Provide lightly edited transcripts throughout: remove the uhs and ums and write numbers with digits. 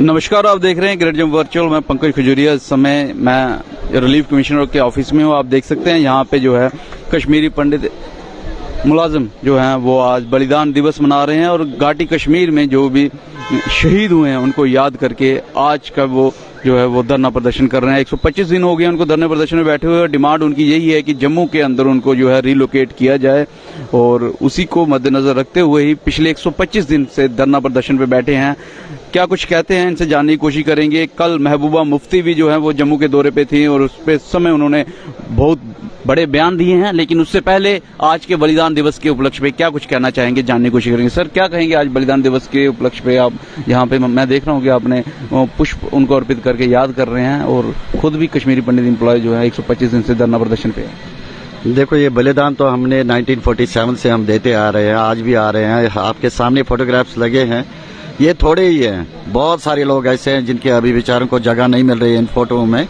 नमस्कार, आप देख रहे हैं ग्रेट जम वर्चुअल। मैं पंकज खजूरिया। इस समय मैं रिलीफ कमिश्नर के ऑफिस में हूँ। आप देख सकते हैं यहाँ पे जो है कश्मीरी पंडित मुलाजिम जो हैं वो आज बलिदान दिवस मना रहे हैं और घाटी कश्मीर में जो भी शहीद हुए हैं उनको याद करके आज का वो जो है वो धरना प्रदर्शन कर रहे हैं। 125 दिन हो गए उनको धरना प्रदर्शन में बैठे हुए। डिमांड उनकी यही है कि जम्मू के अंदर उनको जो है रिलोकेट किया जाए और उसी को मद्देनजर रखते हुए ही पिछले 125 दिन से धरना प्रदर्शन पे बैठे हैं। क्या कुछ कहते हैं इनसे जानने की कोशिश करेंगे। कल महबूबा मुफ्ती भी जो है वो जम्मू के दौरे पे थी और उस पे समय उन्होंने बहुत बड़े बयान दिए हैं, लेकिन उससे पहले आज के बलिदान दिवस के उपलक्ष्य पे क्या कुछ कहना चाहेंगे, जानने की कोशिश करेंगे। सर, क्या कहेंगे आज बलिदान दिवस के उपलक्ष्य पे? आप यहाँ पे मैं देख रहा हूँ कि आपने पुष्प उनको अर्पित करके याद कर रहे हैं और खुद भी कश्मीरी पंडित एम्प्लॉय जो है 125 दिन से धरना प्रदर्शन पे है। देखो, ये बलिदान तो हमने 1947 से हम देते आ रहे हैं, आज भी आ रहे हैं। आपके सामने फोटोग्राफ्स लगे हैं, ये थोड़े ही हैं। बहुत सारे लोग ऐसे हैं जिनके अभी बेचारों को जगह नहीं मिल रही है इन फोटो में।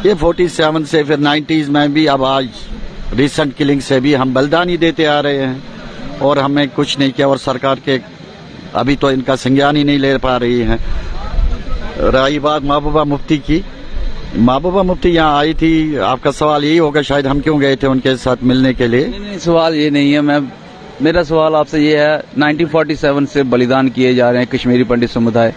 ये 47 से फिर 90s में भी, अब आज रिसेंट किलिंग से भी हम बलिदान ही देते आ रहे हैं और हमें कुछ नहीं किया। और सरकार के अभी तो इनका संज्ञान ही नहीं ले पा रही है। रही बात महबूबा मुफ्ती की, महबूबा मुफ्ती यहाँ आई थी। आपका सवाल यही होगा शायद हम क्यों गए थे उनके साथ मिलने के लिए। नहीं, सवाल ये नहीं है। मेरा सवाल आपसे ये है, 1947 से बलिदान किए जा रहे हैं कश्मीरी पंडित समुदाय,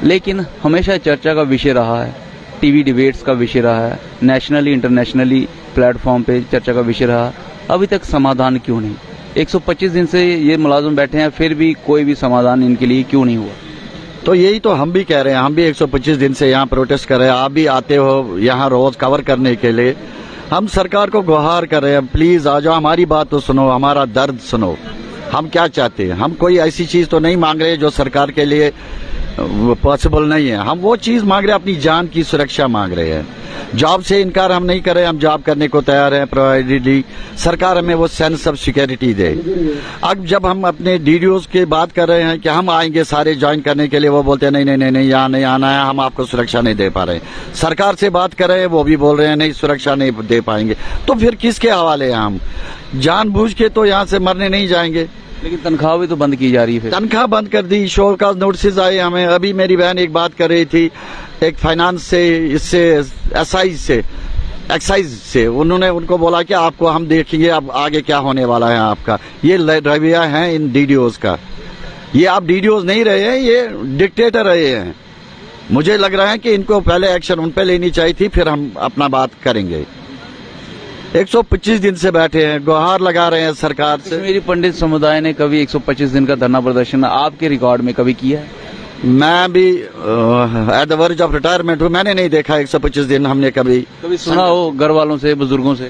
लेकिन हमेशा चर्चा का विषय रहा है, टीवी डिबेट्स का विषय रहा है, नेशनली इंटरनेशनली प्लेटफॉर्म पे चर्चा का विषय रहा। अभी तक समाधान क्यों नहीं? 125 दिन से ये मुलाजिम बैठे हैं, फिर भी कोई भी समाधान इनके लिए क्यों नहीं हुआ? तो यही तो हम भी कह रहे हैं। हम भी 125 दिन से यहाँ प्रोटेस्ट कर रहे हैं। आप भी आते हो यहाँ रोज कवर करने के लिए। हम सरकार को गुहार कर रहे हैं, प्लीज आ जाओ, हमारी बात तो सुनो, हमारा दर्द सुनो। हम क्या चाहते हैं? हम कोई ऐसी चीज तो नहीं मांग रहे जो सरकार के लिए पॉसिबल नहीं है। हम वो चीज मांग रहे हैं, अपनी जान की सुरक्षा मांग रहे हैं। जॉब से इनकार हम नहीं कर रहे, हम जॉब करने को तैयार हैं प्रोवाइडेडली सरकार हमें वो सेंस ऑफ सिक्योरिटी दे। अब जब हम अपने डीडीओज की बात कर रहे हैं कि हम आएंगे सारे ज्वाइन करने के लिए, वो बोलते हैं नहीं नहीं नहीं नहीं, यहाँ नहीं आना है, हम आपको सुरक्षा नहीं दे पा रहे हैं। सरकार से बात कर रहे हैं, वो भी बोल रहे हैं नहीं, सुरक्षा नहीं दे पाएंगे। तो फिर किसके हवाले हैं हम? जानबूझ के तो यहाँ से मरने नहीं जाएंगे। लेकिन तनख्वाह भी तो बंद की जा रही है। तनख्वाह बंद कर दी, शो का नोटिस आए हमें। अभी मेरी बहन एक बात कर रही थी, एक फाइनेंस से, इससे एक्साइज से उन्होंने उनको बोला कि आपको हम देखेंगे अब आगे क्या होने वाला है आपका। ये रवैया है इन डीडीओज का। ये आप डीडीओज नहीं रहे हैं, ये डिक्टेटर रहे हैं। मुझे लग रहा है कि इनको पहले एक्शन उन पे लेनी चाहिए थी, फिर हम अपना बात करेंगे। 125 दिन से बैठे हैं, गुहार लगा रहे हैं सरकार से। कश्मीरी पंडित समुदाय ने कभी 125 दिन का धरना प्रदर्शन आपके रिकॉर्ड में कभी किया है? मैं भी at the verge of retirement हूँ, मैंने नहीं देखा 125 दिन। हमने कभी सुना हो घर वालों से, बुजुर्गों से?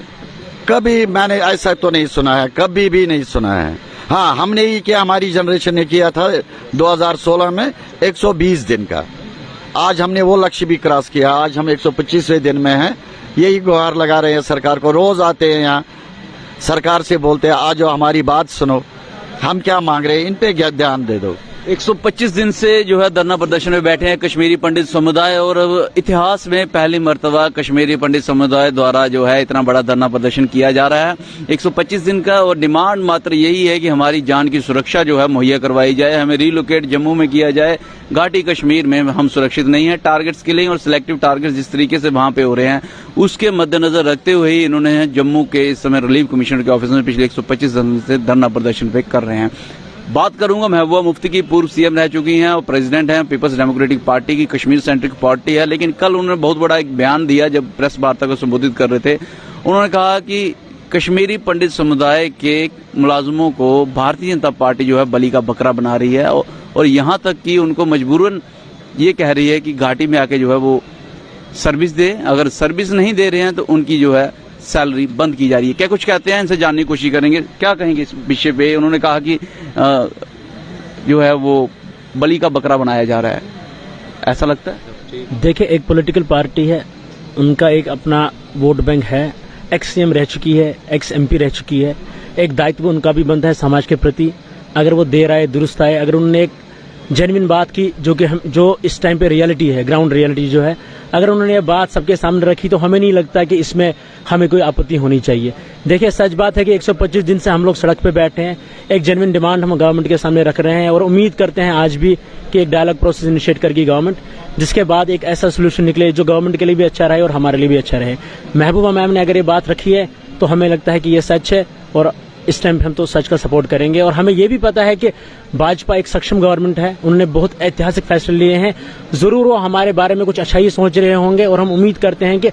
कभी मैंने ऐसा तो नहीं सुना है, कभी भी नहीं सुना है। हाँ, हमने ही किया, हमारी जनरेशन ने किया था 2016 में 120 दिन का। आज हमने वो लक्ष्य भी क्रॉस किया। आज हम 125वें दिन में हैं। यही गुहार लगा रहे हैं सरकार को। रोज आते हैं यहाँ, सरकार से बोलते हैं आ जाओ, हमारी बात सुनो, हम क्या मांग रहे हैं, इन पे क्या ध्यान दे दो। 125 दिन से जो है धरना प्रदर्शन में बैठे हैं कश्मीरी पंडित समुदाय और इतिहास में पहली मर्तबा कश्मीरी पंडित समुदाय द्वारा जो है इतना बड़ा धरना प्रदर्शन किया जा रहा है 125 दिन का। और डिमांड मात्र यही है कि हमारी जान की सुरक्षा जो है मुहैया करवाई जाए, हमें रिलोकेट जम्मू में किया जाए। घाटी कश्मीर में हम सुरक्षित नहीं है। टारगेट्स किलिंग और सिलेक्टिव टारगेट्स जिस तरीके से वहां पे हो रहे हैं उसके मद्देनजर रखते हुए ही इन्होंने जम्मू के इस समय रिलीफ कमिश्नर के ऑफिस में पिछले 125 दिन से धरना प्रदर्शन पे कर रहे हैं। बात करूंगा महबूबा मुफ्ती की, पूर्व सीएम रह चुकी हैं और प्रेसिडेंट हैं पीपल्स डेमोक्रेटिक पार्टी की, कश्मीर सेंट्रिक पार्टी है। लेकिन कल उन्होंने बहुत बड़ा एक बयान दिया जब प्रेस वार्ता को संबोधित कर रहे थे। उन्होंने कहा कि कश्मीरी पंडित समुदाय के मुलाजमों को भारतीय जनता पार्टी जो है बलि का बकरा बना रही है और यहाँ तक कि उनको मजबूरन ये कह रही है कि घाटी में आके जो है वो सर्विस दे। अगर सर्विस नहीं दे रहे हैं तो उनकी जो है सैलरी बंद की जा रही है। क्या कुछ कहते हैं, इनसे जानने की कोशिश करेंगे। क्या कहेंगे इस विषय पे? उन्होंने कहा कि जो है वो बलि का बकरा बनाया जा रहा है, ऐसा लगता है? देखिए, एक पॉलिटिकल पार्टी है, उनका एक अपना वोट बैंक है, एक्स सीएम रह चुकी है, एक्स एमपी रह चुकी है, एक दायित्व उनका भी बनता है समाज के प्रति। अगर वो देर आए दुरुस्त आए, अगर उन्होंने एक जेन्युइन बात की, जो इस टाइम पे रियलिटी है, ग्राउंड रियलिटी जो है, अगर उन्होंने ये बात सबके सामने रखी तो हमें नहीं लगता कि इसमें हमें कोई आपत्ति होनी चाहिए। देखिए, सच बात है कि 125 दिन से हम लोग सड़क पे बैठे हैं, एक जेन्युइन डिमांड हम गवर्नमेंट के सामने रख रहे हैं और उम्मीद करते हैं आज भी कि एक डायलॉग प्रोसेस इनिशिएट करेगी गवर्नमेंट, जिसके बाद एक ऐसा सोल्यूशन निकले जो गवर्नमेंट के लिए भी अच्छा रहे और हमारे लिए भी अच्छा रहे। महबूबा मैम ने अगर ये बात रखी है तो हमें लगता है कि ये सच है और इस टाइम पे हम तो सच का सपोर्ट करेंगे। और हमें ये भी पता है कि भाजपा एक सक्षम गवर्नमेंट है, उन्होंने बहुत ऐतिहासिक फैसले लिए हैं, जरूर वो हमारे बारे में कुछ अच्छा ही सोच रहे होंगे और हम उम्मीद करते हैं कि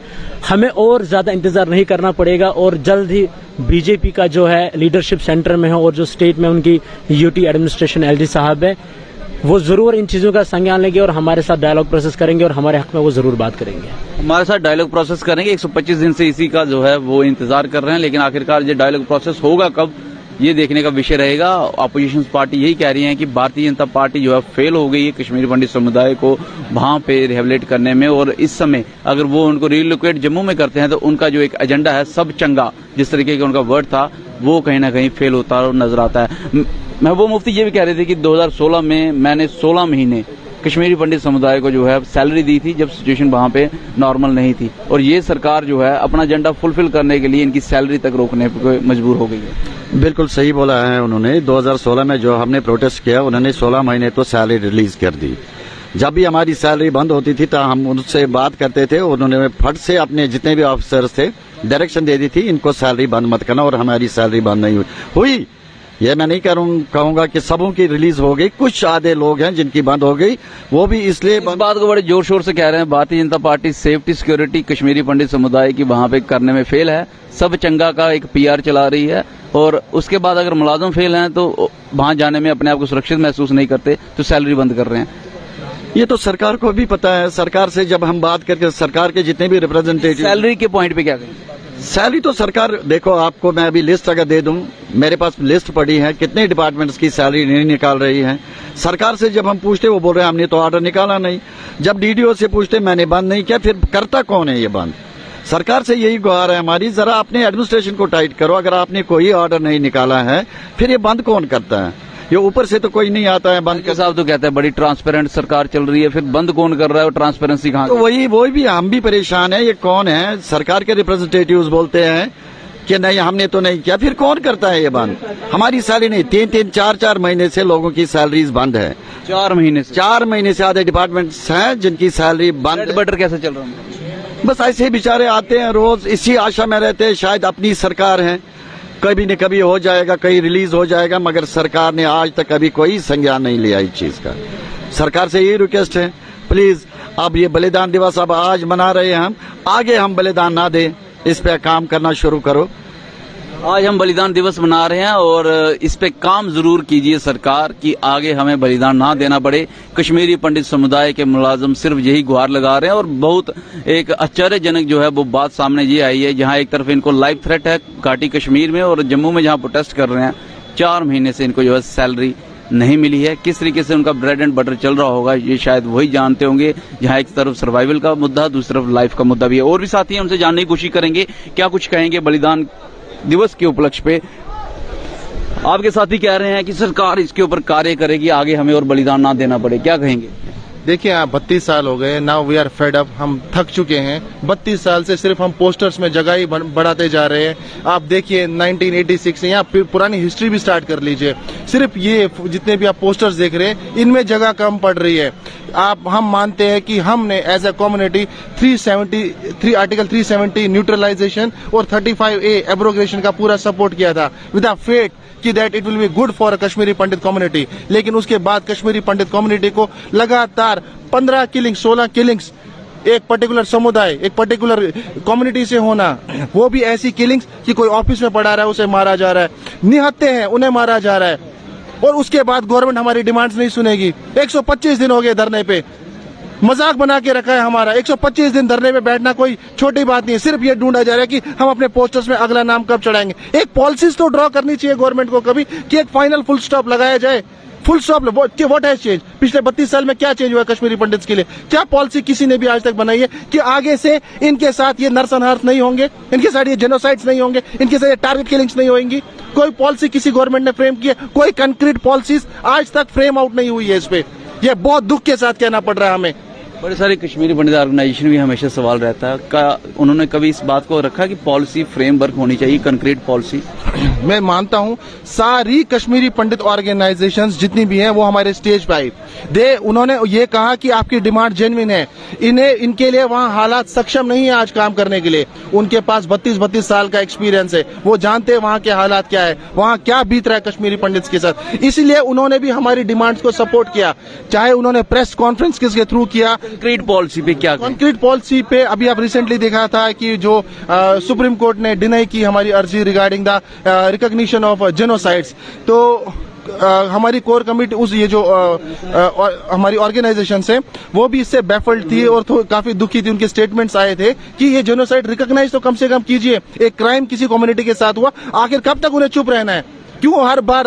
हमें और ज्यादा इंतजार नहीं करना पड़ेगा और जल्द ही बीजेपी का जो है लीडरशिप सेंटर में है और जो स्टेट में उनकी यूटी एडमिनिस्ट्रेशन एलजी साहब है, वो जरूर इन चीजों का संज्ञान लेंगे और हमारे साथ डायलॉग प्रोसेस करेंगे और हमारे हक में वो जरूर बात करेंगे। हमारे साथ डायलॉग प्रोसेस करेंगे। 125 दिन से इसी का जो है वो इंतजार कर रहे हैं, लेकिन आखिरकार ये डायलॉग प्रोसेस होगा कब, ये देखने का विषय रहेगा। अपोजिशन पार्टी यही कह रही है कि भारतीय जनता पार्टी जो है फेल हो गई है कश्मीरी पंडित समुदाय को वहां पे रिहेबिलिट करने में, और इस समय अगर वो उनको रिलोकेट जम्मू में करते हैं तो उनका जो एक एजेंडा है सब चंगा, जिस तरीके का उनका वर्ड था, वो कहीं ना कहीं फेल होता नजर आता है। महबूब मुफ्ती ये भी कह रहे थे कि 2016 में मैंने 16 महीने कश्मीरी पंडित समुदाय को जो है सैलरी दी थी जब सिचुएशन वहां पे नॉर्मल नहीं थी, और ये सरकार जो है अपना एजेंडा फुलफिल करने के लिए इनकी सैलरी तक रोकने पर मजबूर हो गई है। बिल्कुल सही बोला है उन्होंने। 2016 में जो हमने प्रोटेस्ट किया, उन्होंने 16 महीने तो सैलरी रिलीज कर दी। जब भी हमारी सैलरी बंद होती थी तो हम उनसे बात करते थे, उन्होंने फट से अपने जितने भी ऑफिसर्स थे डायरेक्शन दे दी थी, इनको सैलरी बंद मत करना, और हमारी सैलरी बंद नहीं हुई। ये मैं नहीं कहूंगा कि सबों की रिलीज हो गई, कुछ आधे लोग हैं जिनकी बंद हो गई, वो भी इसलिए इस बात को बड़े जोर शोर से कह रहे हैं Bharatiya Janata party safety security Kashmiri पंडित समुदाय की वहां पे करने में फेल है, सब चंगा का एक पीआर चला रही है, और उसके बाद अगर मुलाजिम फेल हैं तो वहां जाने में अपने आप को सुरक्षित महसूस नहीं करते तो सैलरी बंद कर रहे हैं। ये तो सरकार को भी पता है। सरकार से जब हम बात करके सरकार के जितने भी रिप्रेजेंटेटिव, सैलरी के पॉइंट पे क्या कहें? सैलरी तो सरकार, देखो आपको मैं अभी लिस्ट अगर दे दूं, मेरे पास लिस्ट पड़ी है कितने डिपार्टमेंट्स की सैलरी नहीं निकाल रही है। सरकार से जब हम पूछते वो बोल रहे हैं हमने तो ऑर्डर निकाला नहीं। जब डीडीओ से पूछते मैंने बंद नहीं किया, फिर करता कौन है ये बंद? सरकार से यही गुहार है हमारी, जरा अपने एडमिनिस्ट्रेशन को टाइट करो। अगर आपने कोई ऑर्डर नहीं निकाला है फिर ये बंद कौन करता है? ये ऊपर से तो कोई नहीं आता है बंद के साहब तो कहते हैं बड़ी ट्रांसपेरेंट सरकार चल रही है, फिर बंद कौन कर रहा है और ट्रांसपेरेंसी कहाँ? तो वही भी हम भी परेशान है। ये कौन है? सरकार के रिप्रेजेंटेटिव्स बोलते हैं कि नहीं हमने तो नहीं किया, फिर कौन करता है ये बंद? हमारी सैलरी नहीं, 3-3, 4-4 महीने से लोगों की सैलरीज बंद है। 4 महीने से? 4 महीने से आधे डिपार्टमेंट्स हैं जिनकी सैलरी बंद है। बटर कैसे चल रहा है? बस ऐसे बेचारे आते हैं रोज, इसी आशा में रहते हैं शायद अपनी सरकार है, कभी न कभी हो जाएगा, कहीं रिलीज हो जाएगा, मगर सरकार ने आज तक कभी कोई संज्ञान नहीं लिया इस चीज का। सरकार से यही रिक्वेस्ट है, प्लीज अब ये बलिदान दिवस अब आज मना रहे हैं हम, आगे हम बलिदान ना दें, इस पे काम करना शुरू करो। आज हम बलिदान दिवस मना रहे हैं और इस पे काम जरूर कीजिए सरकार कि आगे हमें बलिदान ना देना पड़े। कश्मीरी पंडित समुदाय के मुलाजिम सिर्फ यही गुहार लगा रहे हैं, और बहुत एक आश्चर्यजनक जो है वो बात सामने ये आई है, जहां एक तरफ इनको लाइफ थ्रेट है घाटी कश्मीर में, और जम्मू में जहां प्रोटेस्ट कर रहे हैं 4 महीने से इनको जो है सैलरी नहीं मिली है। किस तरीके से उनका ब्रेड एंड बटर चल रहा होगा ये शायद वही जानते होंगे, जहां एक तरफ सर्वाइवल का मुद्दा, दूसरी तरफ लाइफ का मुद्दा भी है। और भी साथी हमसे जानने की कोशिश करेंगे क्या कुछ कहेंगे बलिदान दिवस के उपलक्ष्य पे। आपके साथी कह रहे हैं कि सरकार इसके ऊपर कार्य करेगी, आगे हमें और बलिदान ना देना पड़े, क्या कहेंगे? देखिए, 32 साल हो गए, now we are fed up, हम थक चुके हैं। 32 साल से सिर्फ हम पोस्टर्स में जगह ही बढ़ाते जा रहे हैं। आप देखिए 1986 से यहाँ पुरानी हिस्ट्री भी स्टार्ट कर लीजिए, सिर्फ ये जितने भी आप पोस्टर्स देख रहे हैं इनमें जगह कम पड़ रही है। हम मानते हैं कि हमने as a community 373 article 370 neutralization और 35A एब्रोगेशन का पूरा सपोर्ट किया था विद अ फेट कि that it will be good for Kashmiri Pandit community. लेकिन उसके बाद कश्मीरी पंडित कम्युनिटी को लगातार 15 किलिंग्स, 16 किलिंग्स एक पर्टिकुलर समुदाय, एक पर्टिकुलर कम्युनिटी से होना, वो भी ऐसी किलिंग्स कि कोई ऑफिस में पढ़ा रहा है उसे मारा जा रहा है, निहत्ते हैं उन्हें मारा जा रहा है, और उसके बाद गवर्नमेंट हमारी डिमांड्स नहीं सुनेगी। 125 दिन हो गए धरने पे, मजाक बना के रखा है हमारा। 125 दिन धरने पे बैठना कोई छोटी बात नहीं है, सिर्फ ये ढूंढा जा रहा है कि हम अपने पोस्टर्स में अगला नाम कब चढ़ाएंगे। एक पॉलिसीज तो ड्रॉ करनी चाहिए गवर्नमेंट को कभी, कि एक फाइनल फुल स्टॉप लगाया जाए। Full stop, what has change? पिछले 32 साल में क्या चेंज हुआ कश्मीरी पंडित्स के लिए? क्या पॉलिसी किसी ने भी आज तक बनाई है कि आगे से इनके साथ ये नरसंहार नहीं होंगे, इनके साथ ये जेनोसाइड्स नहीं होंगे, इनके साथ ये टारगेट किलिंग्स नहीं होंगी? कोई पॉलिसी किसी गवर्नमेंट ने फ्रेम की है? कोई कंक्रीट पॉलिसीज आज तक फ्रेम आउट नहीं हुई है इस पे। ये बहुत दुख के साथ कहना पड़ रहा है हमें। बड़े सारे कश्मीरी पंडित ऑर्गेनाइजेशन भी हमेशा सवाल रहता है का उन्होंने कभी इस बात को रखा कि पॉलिसी फ्रेमवर्क होनी चाहिए, कंक्रीट पॉलिसी? मैं मानता हूं सारी कश्मीरी पंडित ऑर्गेनाइजेशंस जितनी भी हैं वो हमारे स्टेज पे आई। उन्होंने ये कहा कि आपकी डिमांड जेन्युइन है, इनके लिए वहां हालात सक्षम नहीं है आज काम करने के लिए। उनके पास 32 साल का एक्सपीरियंस है, वो जानते हैं वहां के हालात क्या है, वहां क्या बीत रहा है कश्मीरी पंडित के साथ। इसलिए उन्होंने भी हमारी डिमांड्स को सपोर्ट किया, चाहे उन्होंने प्रेस कॉन्फ्रेंस किसके थ्रू किया। कंक्रीट पॉलिसी पे क्या कहें? कंक्रीट पॉलिसी पे अभी आप रिसेंटली देखा था कि जो सुप्रीम कोर्ट ने डिनाई की हमारी अर्जी regarding the recognition of genocides, तो हमारी कोर कमेटी हमारी ऑर्गेनाइजेशन से वो भी इससे बैफल्ड थी और काफी दुखी थी। उनके स्टेटमेंट्स आए थे कि ये जेनोसाइड रिकॉग्नाइज तो कम से कम कीजिए, एक क्राइम किसी कम्युनिटी के साथ हुआ, आखिर कब तक उन्हें चुप रहना है? क्यों हर बार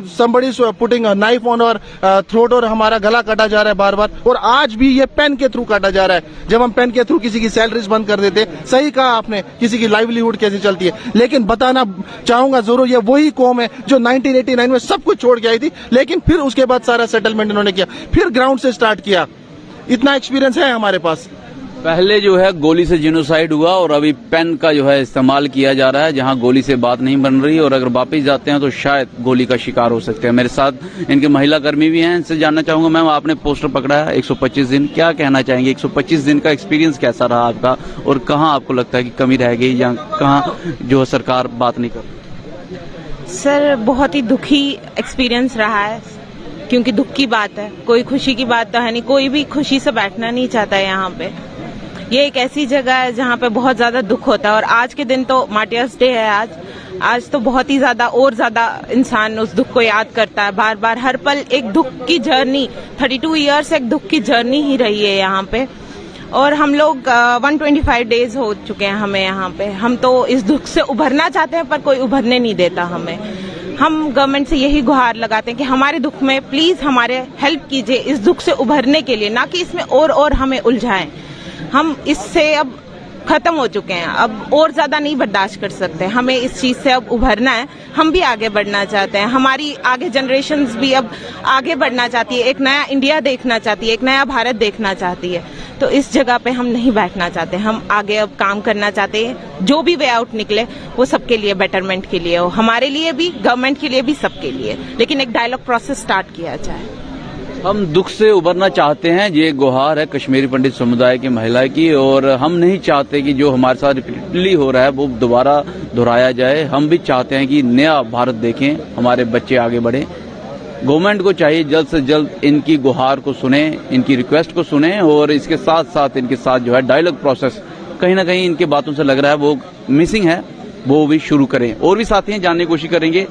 somebody is putting a knife on और थ्रोट और हमारा गला काटा जा रहा है बार बार, और आज भी ये पेन के थ्रू काटा जा रहा है। जब हम पेन के थ्रू किसी की सैलरीज बंद कर देते, सही कहा आपने, किसी की लाइवलीहुड कैसे चलती है। लेकिन बताना चाहूंगा जरूर, ये वही कौम है जो 1989 में सब कुछ छोड़ के आई थी, लेकिन फिर उसके बाद सारा सेटलमेंट इन्होंने किया, फिर ग्राउंड से स्टार्ट किया। इतना एक्सपीरियंस है हमारे पास। पहले जो है गोली से जेनोसाइड हुआ और अभी पेन का जो है इस्तेमाल किया जा रहा है, जहां गोली से बात नहीं बन रही, और अगर वापस जाते हैं तो शायद गोली का शिकार हो सकते हैं। मेरे साथ इनके महिला कर्मी भी हैं, इनसे जानना चाहूंगा, मैम आपने पोस्टर पकड़ा है 125 दिन, क्या कहना चाहेंगे? 125 दिन का एक्सपीरियंस कैसा रहा आपका, और कहाँ आपको लगता है कि कमी रह गई या कहाँ जो सरकार बात नहीं कर रही? सर बहुत ही दुखी एक्सपीरियंस रहा है, क्योंकि दुख की बात है, कोई खुशी की बात तो है नहीं। कोई भी खुशी से बैठना नहीं चाहता है यहाँ पे। ये एक ऐसी जगह है जहाँ पे बहुत ज्यादा दुख होता है, और आज के दिन तो मार्टियर्स डे है। आज तो बहुत ही ज्यादा और ज्यादा इंसान उस दुख को याद करता है बार बार। हर पल एक दुख की जर्नी, 32 ईयर्स एक दुख की जर्नी ही रही है यहाँ पे। और हम लोग 125 डेज हो चुके हैं हमें यहाँ पे। हम तो इस दुख से उभरना चाहते हैं, पर कोई उभरने नहीं देता हमें। हम गवर्नमेंट से यही गुहार लगाते हैं कि हमारे दुख में प्लीज हमारे हेल्प कीजिए, इस दुख से उभरने के लिए, ना कि इसमें और हमें उलझाएं। हम इससे अब खत्म हो चुके हैं, अब और ज्यादा नहीं बर्दाश्त कर सकते। हमें इस चीज से अब उभरना है, हम भी आगे बढ़ना चाहते हैं, हमारी आगे जनरेशन्स भी अब आगे बढ़ना चाहती है, एक नया इंडिया देखना चाहती है, एक नया भारत देखना चाहती है। तो इस जगह पे हम नहीं बैठना चाहते, हम आगे अब काम करना चाहते हैं। जो भी वे आउट निकले वो सबके लिए बेटरमेंट के लिए हो, हमारे लिए भी, गवर्नमेंट के लिए भी, सबके लिए। लेकिन एक डायलॉग प्रोसेस स्टार्ट किया जाए। हम दुख से उबरना चाहते हैं, ये गुहार है कश्मीरी पंडित समुदाय की महिला की, और हम नहीं चाहते कि जो हमारे साथ रिपीटली हो रहा है वो दोबारा दोहराया जाए। हम भी चाहते हैं कि नया भारत देखें, हमारे बच्चे आगे बढ़े। गवर्नमेंट को चाहिए जल्द से जल्द इनकी गुहार को सुने, इनकी रिक्वेस्ट को सुने, और इसके साथ साथ इनके साथ जो है डायलॉग प्रोसेस कहीं ना कहीं इनके बातों से लग रहा है वो मिसिंग है, वो भी शुरू करें। और भी साथी हैं, जानने की कोशिश करेंगे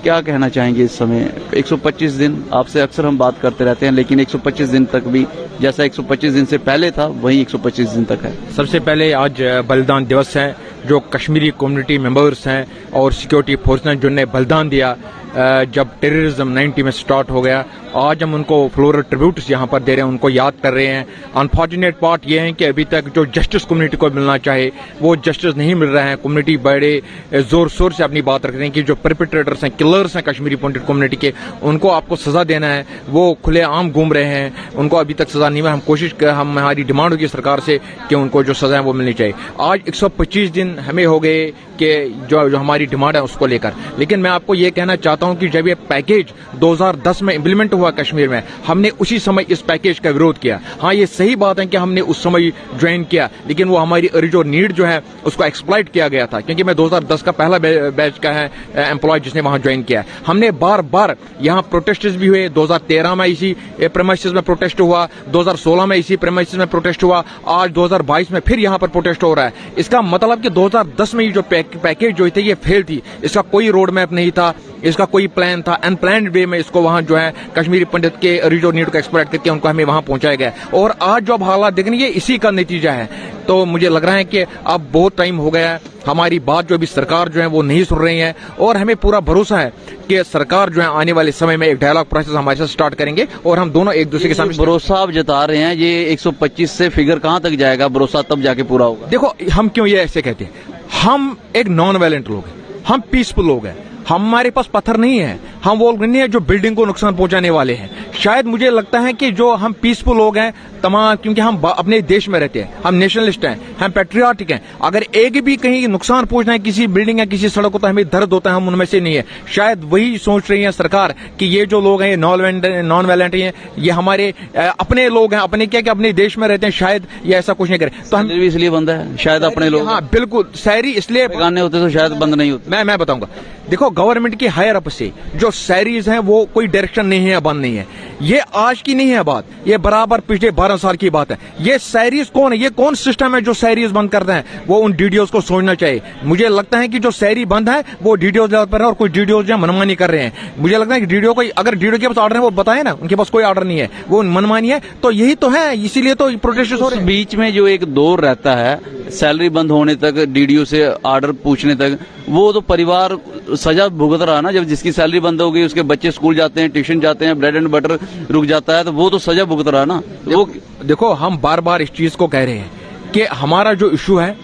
क्या कहना चाहेंगे इस समय। 125 दिन आपसे अक्सर हम बात करते रहते हैं, लेकिन 125 दिन तक भी जैसा 125 दिन से पहले था वही 125 दिन तक है। सबसे पहले आज बलिदान दिवस है, जो कश्मीरी कम्युनिटी मेंबर्स हैं और सिक्योरिटी फोर्स ने जिन्होंने बलिदान दिया जब टेररिज्म 90 में स्टार्ट हो गया। आज हम उनको फ्लोरल ट्रिब्यूट्स यहाँ पर दे रहे हैं, उनको याद कर रहे हैं। अनफॉर्चुनेट पार्ट ये है कि अभी तक जो जस्टिस कम्युनिटी को मिलना चाहे वो जस्टिस नहीं मिल रहा है। कम्युनिटी बड़े जोर शोर से अपनी बात रख रहे हैं कि जो परपिट्रेटर्स हैं, किलर्स हैं कश्मीरी पंडित कम्युनिटी के, उनको आपको सजा देना है। वो खुलेआम घूम रहे हैं, उनको अभी तक सजा नहीं हुई। हमारी डिमांड होगी सरकार से कि उनको जो सजा है वो मिलनी चाहिए। आज 125 दिन हमें हो गए कि जो हमारी डिमांड है उसको लेकर। लेकिन मैं आपको ये कहना चाहता हूं कि जब ये पैकेज 2010 में इम्प्लीमेंट हुआ कश्मीर में, हमने उसी समय इस पैकेज का विरोध किया। हाँ, ये सही बात है कि हमने उस समय ज्वाइन किया, लेकिन वो हमारी अर्ज और नीड जो है उसको एक्सप्लॉइट किया गया था, क्योंकि मैं 2010 का पहला बैच का है एम्प्लॉय जिसने वहां ज्वाइन किया। हमने बार बार यहाँ प्रोटेस्ट भी हुए। 2013 में इसी प्रेमाइसेस में प्रोटेस्ट हुआ, 2016 में इसी प्रेमाइसेस में प्रोटेस्ट हुआ, आज 2022 में फिर यहाँ पर प्रोटेस्ट हो रहा है। इसका मतलब कि 2010 में ये जो पैकेज जो थे ये फेल थी, इसका कोई रोड मैप नहीं था, इसका कोई प्लान था। अनप्लान्ड वे में इसको वहां जो है कश्मीरी पंडित के रिजो नीड को एक्सप्लॉइट करके उनको हमें वहां पहुंचाया गया, और आज जो अब हालात देख रहे हैं ये इसी का नतीजा है। तो मुझे लग रहा है कि अब बहुत टाइम हो गया है, हमारी बात जो अभी सरकार जो है वो नहीं सुन रही है, और हमें पूरा भरोसा है कि सरकार जो है आने वाले समय में एक डायलॉग प्रोसेस हमारे साथ स्टार्ट करेंगे, और हम दोनों एक दूसरे के सामने। भरोसा आप जता रहे हैं, ये 125 से फिगर कहां तक जाएगा? भरोसा तब जाके पूरा होगा। देखो, हम क्यों ये ऐसे कहते हैं, हम एक नॉन वायलेंट लोग हैं, हम पीसफुल लोग हैं, हमारे पास पत्थर नहीं है, हम वो लोग नहीं है जो बिल्डिंग को नुकसान पहुंचाने वाले हैं। शायद मुझे लगता है कि जो हम पीसफुल लोग हैं तमाम, क्योंकि हम अपने देश में रहते हैं, हम नेशनलिस्ट हैं, हम पैट्रियाटिक हैं, अगर एक भी कहीं नुकसान पहुंचना है किसी बिल्डिंग या किसी सड़क को तो हमें दर्द होता है, हम उनमें से नहीं है। शायद वही सोच रही है सरकार कि ये जो लोग हैं ये नॉन वायलेंट हैं, ये हमारे अपने लोग हैं, अपने क्या अपने देश में रहते हैं, शायद ये ऐसा कुछ नहीं करें। तो हम भी इसलिए बंद है शायद अपने लोग, हाँ बिल्कुल, शहरी इसलिए गाने होते तो शायद बंद नहीं होते। मैं बताऊंगा, देखो गवर्नमेंट की हायर अप से जो सैरीज हैं वो कोई डायरेक्शन नहीं है, बंद नहीं है, ये आज की नहीं है बात, ये बराबर पिछले 12 साल की बात है। ये सैरीज कौन है, ये कौन सिस्टम है जो सैरीज बंद करते हैं, वो उन डीडीओज को सोचना चाहिए। मुझे लगता है कि जो सैरी बंद है वो डीडीओज लेवल पर है और कुछ डीडीओज जो मनमानी कर रहे हैं। मुझे लगता है कि डीडीओ को, अगर डीडीओ के पास ऑर्डर है वो बताए ना, उनके पास कोई ऑर्डर नहीं है, वो मनमानी है, तो यही तो है, इसीलिए तो प्रोटेस्ट हो रहे हैं। बीच में जो एक दौर रहता है सैलरी बंद होने तक, डीडीओ से ऑर्डर पूछने तक, वो तो परिवार सजा भुगत रहा ना। जब जिसकी सैलरी बंद हो गई, उसके बच्चे स्कूल जाते हैं, ट्यूशन जाते हैं, ब्रेड एंड बटर रुक जाता है, तो वो तो सजा भुगत रहा ना। वो देखो हम बार बार इस चीज को कह रहे हैं कि हमारा जो इशू है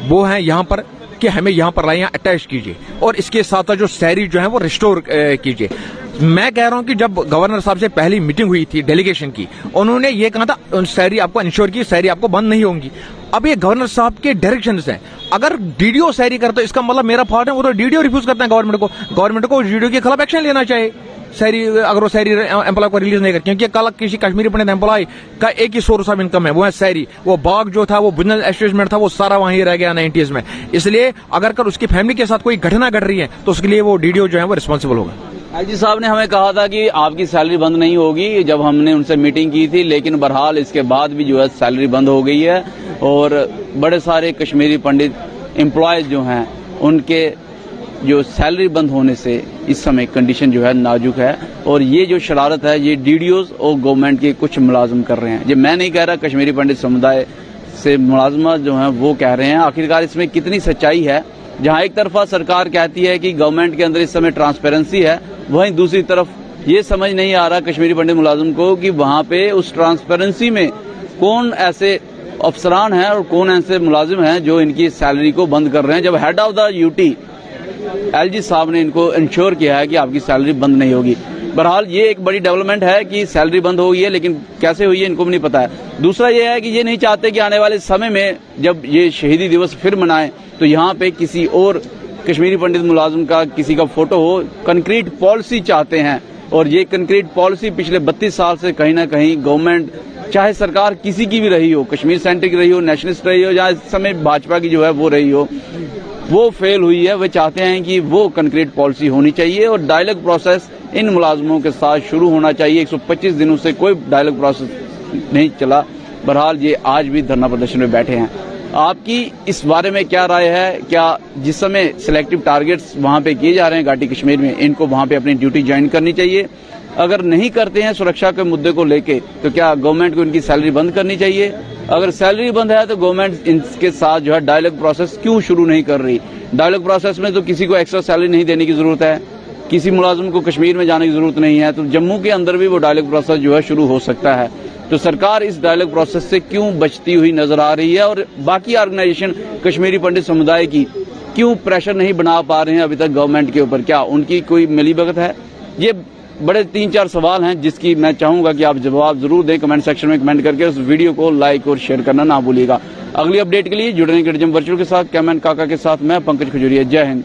वो है यहाँ पर कि हमें यहाँ पर लाइयां अटैच कीजिए और इसके साथ जो सैलरी जो है वो रिस्टोर कीजिए। मैं कह रहा हूं कि जब गवर्नर साहब से पहली मीटिंग हुई थी डेलीगेशन की, उन्होंने ये कहा था सैलरी आपको इंश्योर की, सैलरी आपको बंद नहीं होंगी। अब ये गवर्नर साहब के डायरेक्शन हैं, अगर डीडीओ सैलरी करते इसका मतलब मेरा फॉल्ट है, वो तो डीडीओ रिफ्यूज करते हैं गवर्नमेंट को डीडीओ के खिलाफ एक्शन लेना चाहिए। सैलरी अगर वो सैलरी एम्प्लॉय को रिलीज नहीं कर, क्योंकि कल किसी कश्मीरी पंडित एम्प्लॉय का एक ही सोर्स ऑफ इनकम है, वो है सैलरी। वो बाग जो था, वो बिजनेस एस्टेब्लिशमेंट था, वो सारा वहीं रह गया 90s में। इसलिए अगर कल उसकी फैमिली के साथ कोई घटना घट रही है तो उसके लिए वो डीडीओ जो है वो रिस्पॉन्सिबल होगा। आईजी साहब ने हमें कहा था कि आपकी सैलरी बंद नहीं होगी जब हमने उनसे मीटिंग की थी, लेकिन बहरहाल इसके बाद भी जो है सैलरी बंद हो गई है और बड़े सारे कश्मीरी पंडित एम्प्लॉयज जो हैं उनके जो सैलरी बंद होने से इस समय कंडीशन जो है नाजुक है। और ये जो शरारत है ये डीडीओज और गवर्नमेंट के कुछ मुलाजिम कर रहे हैं। ये मैं नहीं कह रहा, कश्मीरी पंडित समुदाय से मुलाजमत जो है वो कह रहे हैं। आखिरकार इसमें कितनी सच्चाई है, जहां एक तरफा सरकार कहती है कि गवर्नमेंट के अंदर इस समय ट्रांसपेरेंसी है, वहीं दूसरी तरफ ये समझ नहीं आ रहा कश्मीरी पंडित मुलाजिम को कि वहां पे उस ट्रांसपेरेंसी में कौन ऐसे अफसरान हैं और कौन ऐसे मुलाजिम हैं जो इनकी सैलरी को बंद कर रहे हैं, जब head of the UT LG साहब ने इनको इंश्योर किया है कि आपकी सैलरी बंद नहीं होगी। बहरहाल ये एक बड़ी डेवलपमेंट है कि सैलरी बंद हो गई है, लेकिन कैसे हुई है इनको भी नहीं पता है। दूसरा ये है कि ये नहीं चाहते कि आने वाले समय में जब ये शहीदी दिवस फिर मनाएं तो यहाँ पे किसी और कश्मीरी पंडित मुलाजिम का किसी का फोटो हो। कंक्रीट पॉलिसी चाहते हैं और ये कंक्रीट पॉलिसी पिछले 32 साल से कहीं ना कहीं गवर्नमेंट, चाहे सरकार किसी की भी रही हो, कश्मीर सेंटर की रही हो, नेशनलिस्ट रही हो, या इस समय भाजपा की जो है वो रही हो, वो फेल हुई है। वे चाहते हैं कि वो कंक्रीट पॉलिसी होनी चाहिए और डायलॉग प्रोसेस इन मुलाजमों के साथ शुरू होना चाहिए। 125 दिनों से कोई डायलॉग प्रोसेस नहीं चला। बहरहाल ये आज भी धरना प्रदर्शन में बैठे हैं। आपकी इस बारे में क्या राय है? क्या जिस समय सिलेक्टिव टारगेट्स वहां पे किए जा रहे हैं घाटी कश्मीर में, इनको वहां पे अपनी ड्यूटी ज्वाइन करनी चाहिए? अगर नहीं करते हैं सुरक्षा के मुद्दे को लेके तो क्या गवर्नमेंट को इनकी सैलरी बंद करनी चाहिए? अगर सैलरी बंद है तो गवर्नमेंट इनके साथ जो है डायलॉग प्रोसेस क्यों शुरू नहीं कर रही? डायलॉग प्रोसेस में तो किसी को एक्स्ट्रा सैलरी नहीं देने की जरूरत है, किसी मुलाजिम को कश्मीर में जाने की जरूरत नहीं है, तो जम्मू के अंदर भी वो डायलॉग प्रोसेस जो है शुरू हो सकता है। तो सरकार इस डायलॉग प्रोसेस से क्यों बचती हुई नजर आ रही है और बाकी ऑर्गेनाइजेशन कश्मीरी पंडित समुदाय की क्यों प्रेशर नहीं बना पा रहे हैं अभी तक गवर्नमेंट के ऊपर? क्या उनकी कोई मिलीभगत है? ये बड़े 3-4 सवाल हैं जिसकी मैं चाहूंगा कि आप जवाब जरूर दें कमेंट सेक्शन में कमेंट करके। उस वीडियो को लाइक और शेयर करना ना भूलिएगा। अगली अपडेट के लिए जुड़ने के वर्चुअल के साथ कैमन काका के साथ मैं पंकज खजूरिया। जय हिंद।